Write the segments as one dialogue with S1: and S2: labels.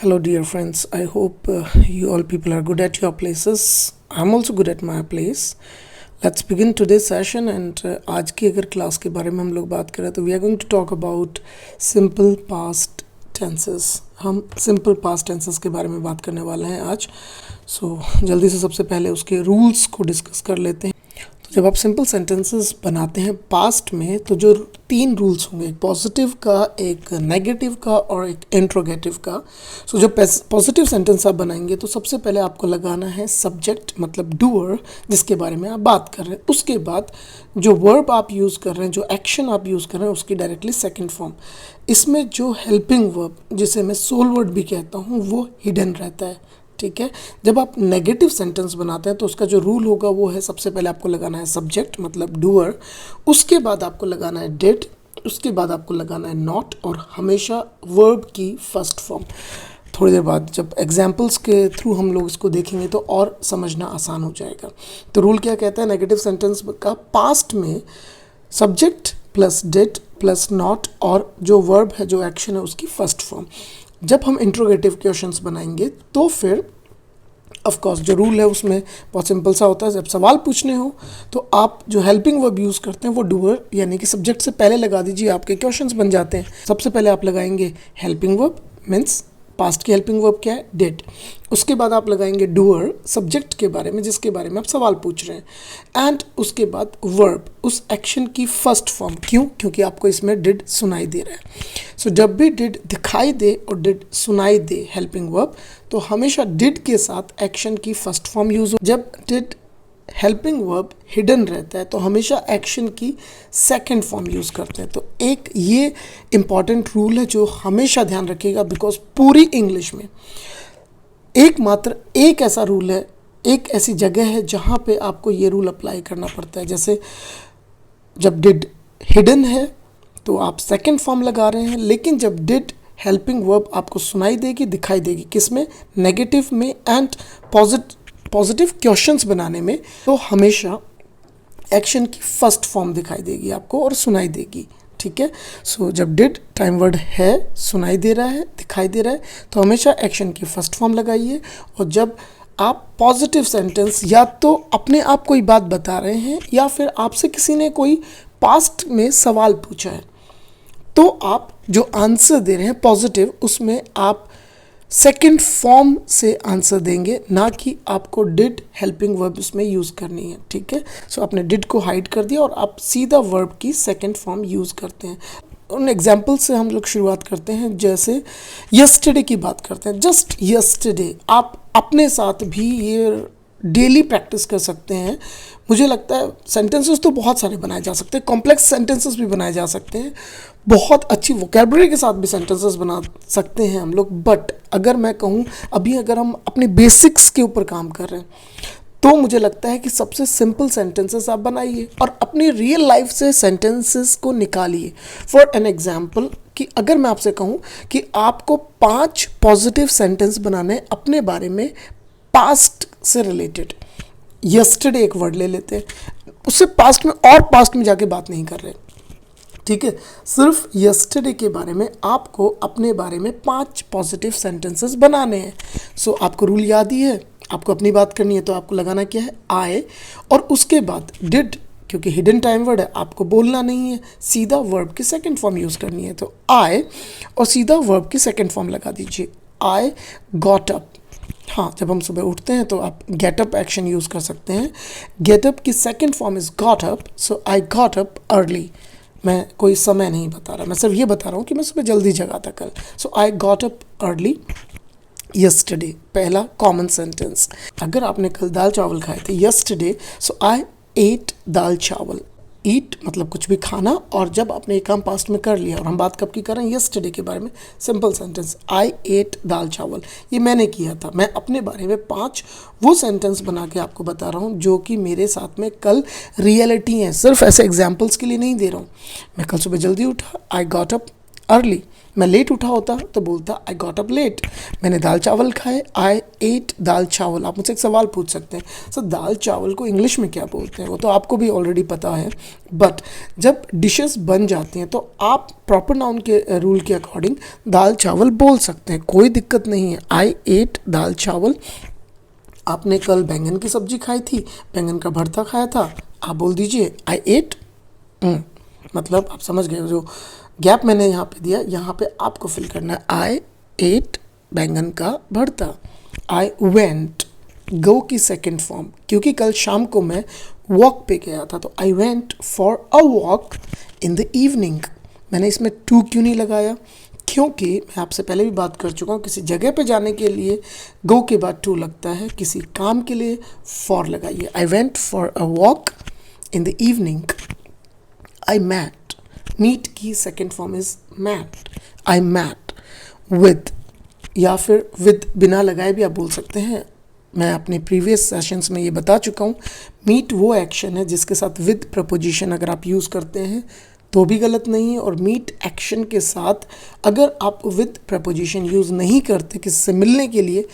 S1: Hello dear friends, I hope you all people are good at your places. I'm also good at my place. Let's begin today's session and आज की अगर class के बारे में हम लोग बात करें तो we are going to talk about simple past tenses. हम simple past tenses के बारे में बात करने वाले हैं आज. So जल्दी से सबसे पहले उसके रूल्स को डिस्कस कर लेते हैं. तो जब आप सिंपल सेंटेंसेस बनाते हैं पास्ट में तो जो 3 रूल्स होंगे, एक पॉजिटिव का, एक नेगेटिव का और एक इंट्रोगेटिव का. सो जब पॉजिटिव सेंटेंस आप बनाएंगे तो सबसे पहले आपको लगाना है सब्जेक्ट मतलब डूअर जिसके बारे में आप बात कर रहे हैं. उसके बाद जो वर्ब आप यूज़ कर रहे हैं, जो एक्शन आप यूज़ कर रहे हैं उसकी डायरेक्टली सेकेंड फॉर्म. इसमें जो हेल्पिंग वर्ब जिसे मैं सोल वर्ड भी कहता हूँ वो हिडन रहता है. ठीक है. जब आप नेगेटिव सेंटेंस बनाते हैं तो उसका जो रूल होगा वो है सबसे पहले आपको लगाना है सब्जेक्ट मतलब डूअर, उसके बाद आपको लगाना है डिड, उसके बाद आपको लगाना है नॉट और हमेशा वर्ब की फर्स्ट फॉर्म. थोड़ी देर बाद जब एग्जाम्पल्स के थ्रू हम लोग इसको देखेंगे तो और समझना आसान हो जाएगा. तो रूल क्या कहता है नेगेटिव सेंटेंस का, पास्ट में subject plus did plus not और जो वर्ब है, जो एक्शन है उसकी फर्स्ट फॉर्म. जब हम इंट्रोगेटिव क्वेश्चंस बनाएंगे तो फिर ऑफ कोर्स जो रूल है उसमें बहुत सिंपल सा होता है. जब सवाल पूछने हो तो आप जो हेल्पिंग वर्ब यूज़ करते हैं वो डूअर यानी कि सब्जेक्ट से पहले लगा दीजिए, आपके क्वेश्चंस बन जाते हैं. सबसे पहले आप लगाएंगे हेल्पिंग वर्ब मीन्स पास्ट की हेल्पिंग वर्ब क्या है, डिड. उसके बाद आप लगाएंगे डूअर सब्जेक्ट के बारे में जिसके बारे में आप सवाल पूछ रहे हैं, एंड उसके बाद वर्ब उस एक्शन की फर्स्ट फॉर्म. क्यों? क्योंकि आपको इसमें डिड सुनाई दे रहा है. सो जब भी डिड दिखाई दे और डिड सुनाई दे हेल्पिंग वर्ब तो हमेशा डिड के साथ एक्शन की फर्स्ट फॉर्म यूज़ हो. जब डिड हेल्पिंग वर्ब हिडन रहता है तो हमेशा एक्शन की सेकंड फॉर्म यूज़ करते हैं. तो एक ये इम्पॉर्टेंट रूल है जो हमेशा ध्यान रखिएगा, बिकॉज पूरी इंग्लिश में एकमात्र एक ऐसा रूल है, एक ऐसी जगह है जहाँ पे आपको ये रूल अप्लाई करना पड़ता है. जैसे जब डिड हिडन है तो आप सेकंड फॉर्म लगा रहे हैं, लेकिन जब डिड हेल्पिंग वर्ब आपको सुनाई देगी, दिखाई देगी, किसमें, नेगेटिव में एंड पॉजिटिव क्वेश्चंस बनाने में, तो हमेशा एक्शन की फर्स्ट फॉर्म दिखाई देगी आपको और सुनाई देगी. ठीक है. सो जब डिड टाइम वर्ड है, सुनाई दे रहा है, दिखाई दे रहा है, तो हमेशा एक्शन की फर्स्ट फॉर्म लगाइए. और जब आप पॉजिटिव सेंटेंस या तो अपने आप कोई बात बता रहे हैं या फिर आपसे किसी ने कोई पास्ट में सवाल पूछा है तो आप जो आंसर दे रहे हैं पॉजिटिव उसमें आप सेकंड फॉर्म से आंसर देंगे, ना कि आपको डिड हेल्पिंग वर्ब उसमें यूज़ करनी है. ठीक है. सो आपने डिड को हाइड कर दिया और आप सीधा वर्ब की सेकंड फॉर्म यूज़ करते हैं. उन एग्जाम्पल से हम लोग शुरुआत करते हैं. जैसे यस्टरडे की बात करते हैं. जस्ट यस्टरडे आप अपने साथ भी ये डेली प्रैक्टिस कर सकते हैं. मुझे लगता है सेंटेंसेस तो बहुत सारे बनाए जा सकते हैं, कॉम्प्लेक्स सेंटेंसेस भी बनाए जा सकते हैं, बहुत अच्छी वोकैबुलरी के साथ भी सेंटेंसेस बना सकते हैं हम लोग. बट अगर मैं कहूँ अभी अगर हम अपने बेसिक्स के ऊपर काम कर रहे हैं तो मुझे लगता है कि सबसे सिंपल सेंटेंसेस आप बनाइए और अपनी रियल लाइफ से सेंटेंसेस को निकालिए. फॉर एन एग्जाम्पल कि अगर मैं आपसे कहूँ कि आपको 5 पॉजिटिव सेंटेंस बनाने अपने बारे में पास्ट से रिलेटेड, यस्टरडे एक वर्ड ले लेते हैं, उससे पास्ट में और पास्ट में जाके बात नहीं कर रहे. ठीक है. सिर्फ यस्टरडे के बारे में आपको अपने बारे में 5 पॉजिटिव सेंटेंसेस बनाने हैं. सो आपको रूल याद ही है, आपको अपनी बात करनी है तो आपको लगाना क्या है, आई, और उसके बाद डिड, क्योंकि हिडन टाइम वर्ड है आपको बोलना नहीं है, सीधा वर्ब की सेकंड फॉर्म यूज़ करनी है. तो आई और सीधा वर्ब की सेकंड फॉर्म लगा दीजिए, आई गॉट अप. हाँ, जब हम सुबह उठते हैं तो आप गेट अप एक्शन यूज़ कर सकते हैं. गेट अप की second form is got up. So I got up early. मैं कोई समय नहीं बता रहा, मैं सिर्फ ये बता रहा हूँ कि मैं सुबह जल्दी जगा था कल. So I got up early yesterday. पहला कॉमन सेंटेंस. अगर आपने कल दाल चावल खाए थे यस्टरडे, सो आई एट दाल चावल. ईट मतलब कुछ भी खाना, और जब आपने एक काम पास्ट में कर लिया और हम बात कब की कर रहे हैं, यस्टरडे के बारे में, सिंपल सेंटेंस आई एट दाल चावल. ये मैंने किया था. मैं अपने बारे में 5 वो सेंटेंस बना के आपको बता रहा हूँ जो कि मेरे साथ में कल रियलिटी हैं. सिर्फ ऐसे एग्जाम्पल्स के लिए नहीं दे रहा हूँ. मैं कल सुबह जल्दी उठा, आई गॉट अप अर्ली. मैं लेट उठा होता तो बोलता आई गॉट अप लेट। मैंने दाल चावल खाए, आई एट दाल चावल। आप मुझसे एक सवाल पूछ सकते हैं, सर दाल चावल को इंग्लिश में क्या बोलते हैं? वो तो आपको भी ऑलरेडी पता है, बट जब डिशेस बन जाती हैं तो आप प्रॉपर नाउन के रूल के अकॉर्डिंग दाल चावल बोल सकते हैं, कोई दिक्कत नहीं है। आई एट दाल चावल। आपने कल बैंगन की सब्जी खाई थी, बैंगन का भरता खाया था, आप बोल दीजिए आई एट। मतलब आप समझ गए, जो गैप मैंने यहाँ पे दिया, यहाँ पे आपको फिल करना है। आई एट बैंगन का भरता। आई वेंट, गो की सेकेंड फॉर्म, क्योंकि कल शाम को मैं वॉक पे गया था, तो आई went for a walk in the evening. मैंने इसमें टू क्यों नहीं लगाया? क्योंकि मैं आपसे पहले भी बात कर चुका हूँ, किसी जगह पे जाने के लिए गो के बाद टू लगता है, किसी काम के लिए फॉर लगाइए। I went for a walk in the evening. I met, meet की second form is met. I met with, या फिर विद बिना लगाए भी आप बोल सकते हैं। मैं अपने प्रीवियस सेशंस में ये बता चुका हूँ, मीट वो एक्शन है जिसके साथ विद प्रपोजिशन अगर आप यूज़ करते हैं तो भी गलत नहीं है, और मीट एक्शन के साथ अगर आप विद प्रपोजिशन यूज़ नहीं करते किसी से मिलने के लिए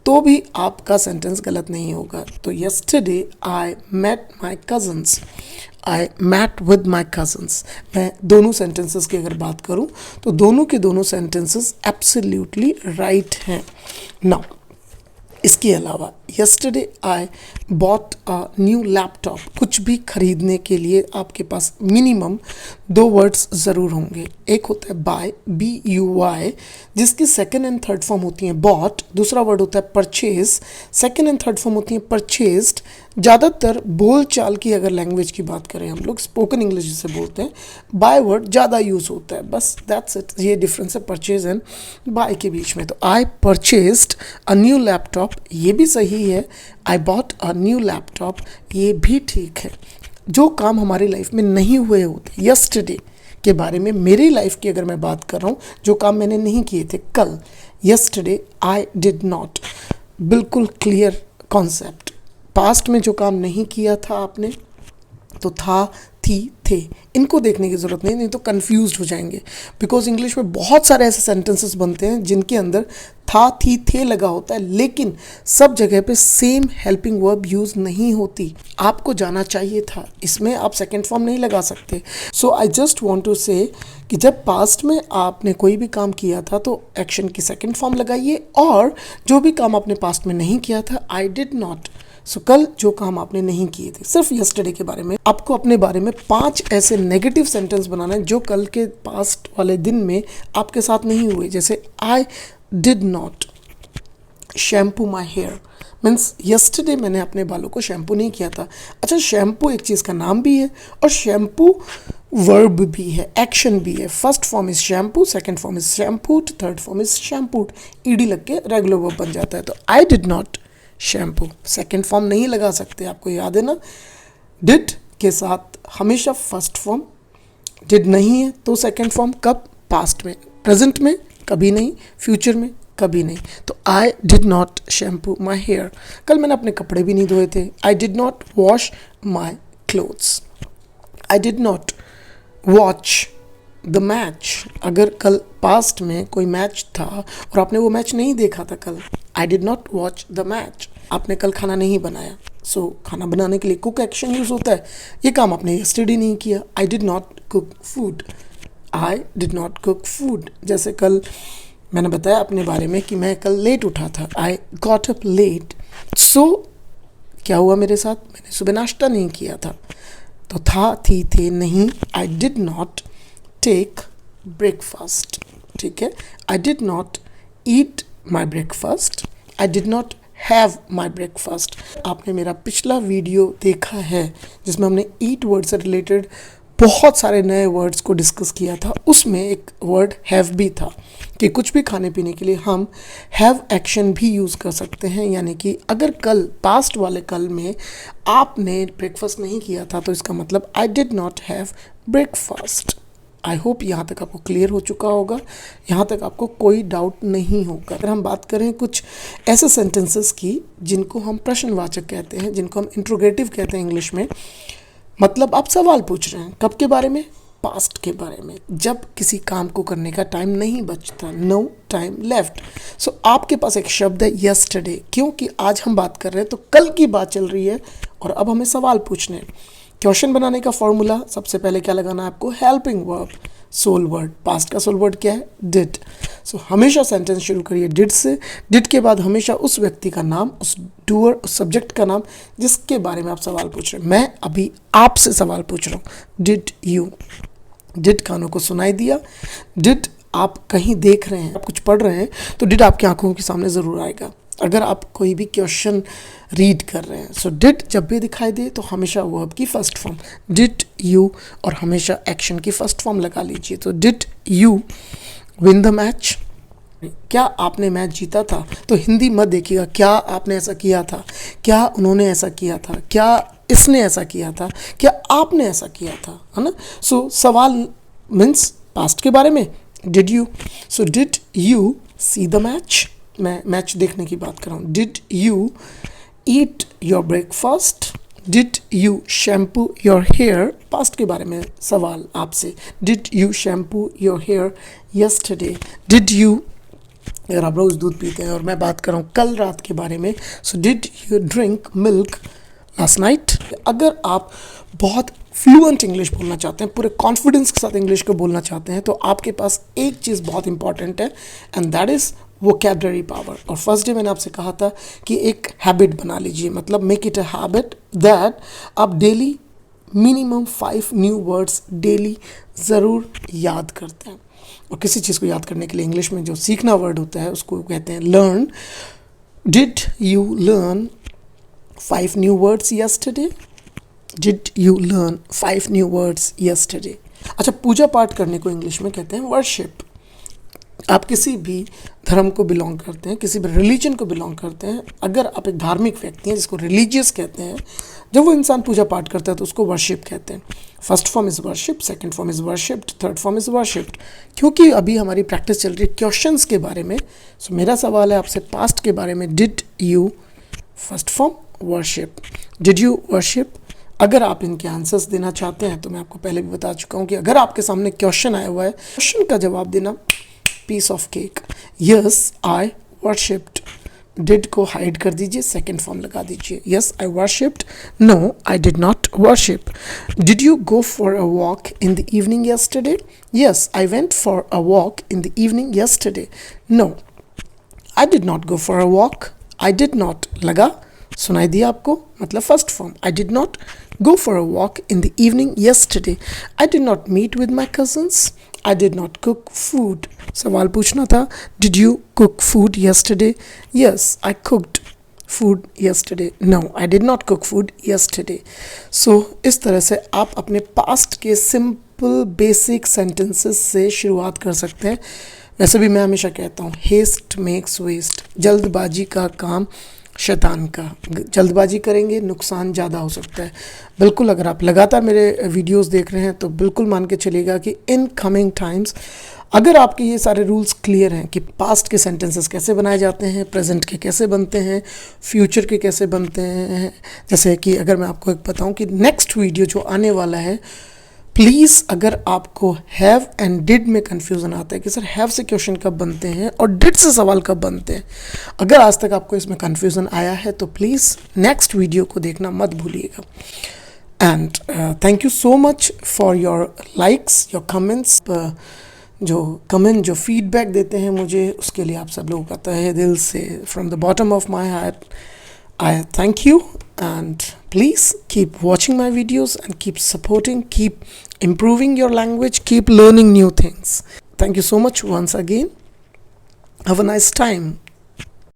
S1: तो भी आपका सेंटेंस गलत नहीं होगा। तो yesterday I met my cousins, I met with my cousins. मैं दोनों सेंटेंसेस की अगर बात करूं तो दोनों के दोनों सेंटेंसेस एब्सोल्युटली राइट हैं। नाउ इसके अलावा yesterday I bought a new laptop. कुछ भी खरीदने के लिए आपके पास मिनिमम दो वर्ड्स ज़रूर होंगे। एक होता है बाय, BUY, जिसकी सेकेंड एंड थर्ड फॉर्म होती हैं बॉट। दूसरा वर्ड होता है purchase, second and third form होती हैं परचेज्ड। ज़्यादातर बोल चाल की अगर लैंग्वेज की बात करें, हम लोग स्पोकन इंग्लिश जिसे बोलते हैं, बाय वर्ड ज़्यादा यूज़ होता है, बस दैट्स इट। ये डिफरेंस है परचेज एंड बाय के बीच में। तो आई परचेज्ड अ न्यू लैपटॉप, ये भी सही है। I bought a new laptop, ये भी ठीक है। जो काम हमारी लाइफ में नहीं हुए होते, यस्टरडे के बारे में मेरी लाइफ की अगर मैं बात कर रहा हूँ, जो काम मैंने नहीं किए थे कल, यस्टरडे आई डिड नॉट। बिल्कुल क्लियर कॉन्सेप्ट। पास्ट में जो काम नहीं किया था आपने, तो था, थी, थे, इनको देखने की ज़रूरत नहीं तो कंफ्यूज्ड हो जाएंगे। बिकॉज इंग्लिश में बहुत सारे ऐसे सेंटेंसेस बनते हैं जिनके अंदर था, थी, थे लगा होता है, लेकिन सब जगह पे सेम हेल्पिंग वर्ब यूज़ नहीं होती। आपको जाना चाहिए था, इसमें आप सेकेंड फॉर्म नहीं लगा सकते। सो आई जस्ट वॉन्ट टू से कि जब पास्ट में आपने कोई भी काम किया था तो एक्शन की सेकेंड फॉर्म लगाइए, और जो भी काम आपने पास्ट में नहीं किया था, आई डिड नॉट। सो कल जो काम आपने नहीं किए थे, सिर्फ यस्टरडे के बारे में आपको अपने बारे में 5 ऐसे नेगेटिव सेंटेंस बनाना है जो कल के पास्ट वाले दिन में आपके साथ नहीं हुए। जैसे I did not shampoo my hair, means yesterday मैंने अपने बालों को शैम्पू नहीं किया था। अच्छा, शैम्पू एक चीज़ का नाम भी है और शैम्पू वर्ब भी है, एक्शन भी है। First form is shampoo, second form is shampooed, third form is shampooed. ED लग के रेगुलर वर्ब बन जाता है। तो I did not shampoo, second form नहीं लगा सकते, आपको याद है ना। डिड के साथ हमेशा फर्स्ट फॉर्म, डिड नहीं है तो सेकेंड फॉर्म। कब? पास्ट में, प्रेजेंट में कभी नहीं, फ्यूचर में कभी नहीं। तो I did not shampoo my hair, कल मैंने अपने कपड़े भी नहीं धोए थे। I did not wash my clothes. I did not watch the match, अगर कल पास्ट में कोई मैच था और आपने वो मैच नहीं देखा था कल, आई did not watch the match. आपने कल खाना नहीं बनाया, सो खाना बनाने के लिए कुक एक्शन यूज़ होता है, ये काम आपने यस्टरडे नहीं किया। आई did not cook food, I did not cook food. जैसे कल मैंने बताया अपने बारे में कि मैं कल लेट उठा था, आई गॉट अप लेट। सो क्या हुआ मेरे साथ? मैंने सुबह नाश्ता नहीं किया था, तो था, थी, थे नहीं। I did not take breakfast, ठीक है। I did not eat my breakfast, I did not have my breakfast. आपने मेरा पिछला वीडियो देखा है जिसमें हमने ईट वर्ड से रिलेटेड बहुत सारे नए वर्ड्स को डिस्कस किया था, उसमें एक वर्ड हैव भी था कि कुछ भी खाने पीने के लिए हम हैव एक्शन भी यूज़ कर सकते हैं। यानी कि अगर कल, पास्ट वाले कल में आपने ब्रेकफास्ट नहीं किया था तो इसका मतलब आई did not have breakfast. I hope यहाँ तक आपको क्लियर हो चुका होगा, यहाँ तक आपको कोई डाउट नहीं होगा। अगर हम बात करें कुछ ऐसे सेंटेंसेस की जिनको हम प्रश्नवाचक कहते हैं, जिनको हम इंट्रोगेटिव कहते हैं इंग्लिश में, मतलब आप सवाल पूछ रहे हैं, कब के बारे में? पास्ट के बारे में, जब किसी काम को करने का टाइम नहीं बचता, नो टाइम लेफ्ट। सो आपके पास एक शब्द है यस्टरडे, क्योंकि आज हम बात कर रहे हैं तो कल की बात चल रही है और अब हमें सवाल पूछने हैं। क्वेश्चन बनाने का फॉर्मूला, सबसे पहले क्या लगाना है आपको, helping verb, sole word. Past का सोल वर्ड क्या है, डिड। सो हमेशा सेंटेंस शुरू करिए डिड से। डिड के बाद हमेशा उस व्यक्ति का नाम, उस डूअर, उस सब्जेक्ट का नाम जिसके बारे में आप सवाल पूछ रहे हैं। मैं अभी आपसे सवाल पूछ रहा हूँ, डिड यू। डिड कानों को सुनाई दिया। डिड आप कहीं देख रहे हैं, आप कुछ पढ़ रहे हैं तो डिड आपकी आंखों के सामने ज़रूर आएगा। अगर आप कोई भी क्वेश्चन रीड कर रहे हैं, सो डिड जब भी दिखाई दे तो हमेशा वर्ब की फर्स्ट फॉर्म डिड यू और हमेशा एक्शन की फर्स्ट फॉर्म लगा लीजिए। तो did you win the match, क्या आपने मैच जीता था। तो हिंदी मत देखिएगा, क्या आपने ऐसा किया था, क्या उन्होंने ऐसा किया था, क्या इसने ऐसा किया था, क्या आपने ऐसा किया था, है ना। सो सवाल मीन्स पास्ट के बारे में, did you. So did you see the match, मैं मैच देखने की बात कर रहा हूँ। Did you eat your breakfast, did you shampoo your hair, past के बारे में सवाल आपसे, did you shampoo your hair yesterday. Did you, अगर आप रोज़ दूध पीते हैं और मैं बात कर रहा हूँ कल रात के बारे में, सो did you drink milk last night. अगर आप बहुत फ्लुएंट इंग्लिश बोलना चाहते हैं, पूरे कॉन्फिडेंस के साथ इंग्लिश को बोलना चाहते हैं, तो आपके पास एक चीज़ बहुत इंपॉर्टेंट है and that is vocabulary power. और फर्स्ट डे मैंने आपसे कहा था कि एक हैबिट बना लीजिए, मतलब make it a habit that आप daily minimum 5 new words daily ज़रूर याद करते हैं। और किसी चीज़ को याद करने के लिए इंग्लिश में जो सीखना वर्ड होता है उसको कहते हैं learn. Did you learn 5 new words yesterday? Did you learn 5 new words yesterday? अच्छा, पूजा पाठ करने को इंग्लिश में कहते हैं वर्शिप। आप किसी भी धर्म को बिलोंग करते हैं, किसी भी रिलीजन को बिलोंग करते हैं, अगर आप एक धार्मिक व्यक्ति हैं जिसको रिलीजियस कहते हैं, जब वो इंसान पूजा पाठ करता है तो उसको वर्शिप कहते हैं। First form is worship, second form is worshipped, third form is worshipped. क्योंकि अभी हमारी प्रैक्टिस चल रही है क्वेश्चंस के बारे में, सो मेरा सवाल है आपसे पास्ट के बारे में, did you, first form worship, did you worship. अगर आप इनके आंसर्स देना चाहते हैं तो मैं आपको पहले भी बता चुका हूँ कि अगर आपके सामने क्वेश्चन आया हुआ है, क्वेश्चन का जवाब देना piece of cake. Yes I worshipped, did को हाइड कर दीजिए, सेकेंड फॉर्म लगा दीजिए, yes I worshipped, no I did not worship. Did you go for a walk in the evening yesterday? Yes I went for a walk in the evening yesterday. No I did not go for a walk, I did not लगा, सुनाई दिया आपको, मतलब first form, I did not go for a walk in the evening yesterday. I did not meet with my cousins. I did not cook food. सवाल पूछना था, did you cook food yesterday? Yes, I cooked food yesterday. No, I did not cook food yesterday. So इस तरह से आप अपने past के simple basic sentences से शुरुआत कर सकते हैं। वैसे भी मैं हमेशा कहता हूँ haste makes waste, जल्दबाजी का काम शैतान का, जल्दबाजी करेंगे नुकसान ज़्यादा हो सकता है। बिल्कुल, अगर आप लगातार मेरे वीडियोस देख रहे हैं तो बिल्कुल मान के चलिएगा कि इन कमिंग टाइम्स अगर आपके ये सारे रूल्स क्लियर हैं कि पास्ट के सेंटेंसेस कैसे बनाए जाते हैं, प्रेजेंट के कैसे बनते हैं, फ्यूचर के कैसे बनते हैं, जैसे कि अगर मैं आपको एक बताऊं कि नेक्स्ट वीडियो जो आने वाला है, प्लीज़ अगर आपको हैव एंड डिड में कन्फ्यूज़न आता है कि सर हैव से क्वेश्चन कब बनते हैं और डिड से सवाल कब बनते हैं, अगर आज तक आपको इसमें कन्फ्यूज़न आया है तो प्लीज़ नेक्स्ट वीडियो को देखना मत भूलिएगा। And thank you so much for your likes, your comments. जो फीडबैक देते हैं मुझे, उसके लिए आप सब लोगों का तहे दिल से, from the bottom of my heart, I thank you, and please keep watching my videos and keep supporting, keep improving your language, keep learning new things. Thank you so much once again. Have a nice time.